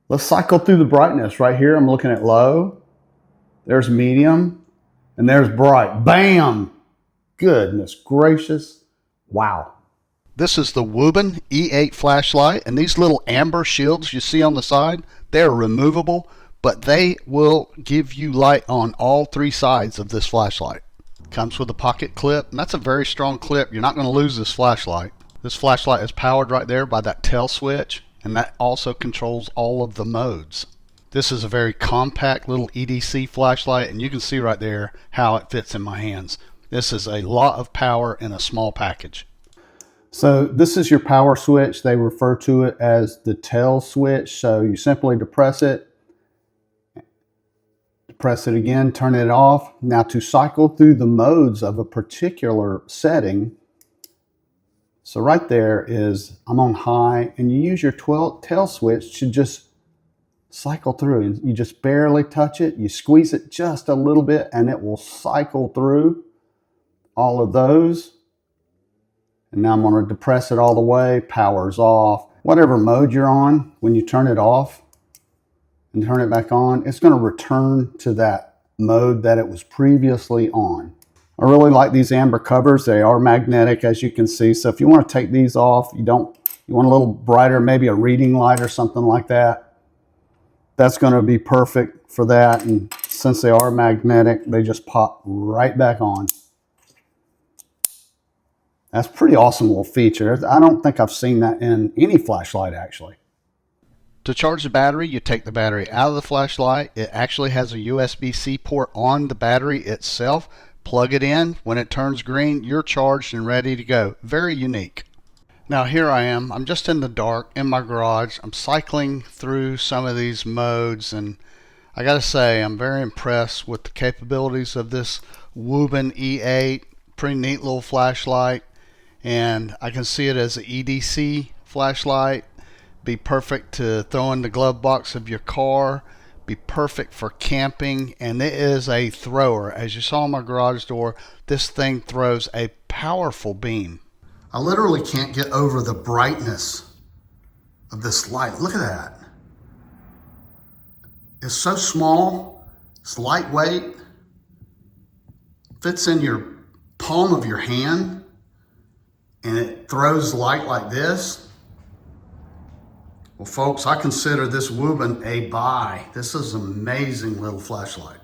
Let's cycle through the brightness. Right here, I'm looking at low. There's medium. And there's bright. Bam! Goodness gracious. Wow. This is the Wuben E8 Flashlight, and these little amber shields you see on the side, they're removable, but they will give you light on all three sides of this flashlight. Comes with a pocket clip, and that's a very strong clip. You're not going to lose this flashlight. This flashlight is powered right there by that tail switch, and that also controls all of the modes. This is a very compact little EDC flashlight, and you can see right there how it fits in my hands. This is a lot of power in a small package. So this is your power switch. They refer to it as the tail switch. So you simply depress it again, turn it off. Now to cycle through the modes of a particular setting, so right there is, I'm on high, and you use your tail switch to just cycle through. You just barely touch it, you squeeze it just a little bit, and it will cycle through all of those. And now I'm going to depress it all the way, power's off. Whatever mode you're on, when you turn it off and turn it back on, it's going to return to that mode that it was previously on. I really like these amber covers. They are magnetic, as you can see. So if you want to take these off, you want a little brighter, maybe a reading light or something like that, that's going to be perfect for that. And since they are magnetic, they just pop right back on. That's a pretty awesome little feature. I don't think I've seen that in any flashlight, actually. To charge the battery, you take the battery out of the flashlight. It actually has a USB-C port on the battery itself. Plug it in. When it turns green, you're charged and ready to go. Very unique. Now here I am. I'm just in the dark in my garage. I'm cycling through some of these modes, and I gotta say I'm very impressed with the capabilities of this Wuben E8. Pretty neat little flashlight, and I can see it as an EDC flashlight. Be perfect to throw in the glove box of your car, be perfect for camping, and it is a thrower. As you saw on my garage door, this thing throws a powerful beam. I literally can't get over the brightness of this light. Look at that. It's so small, it's lightweight, fits in your palm of your hand, and it throws light like this. Well, folks, I consider this Wuben a buy. This is an amazing little flashlight.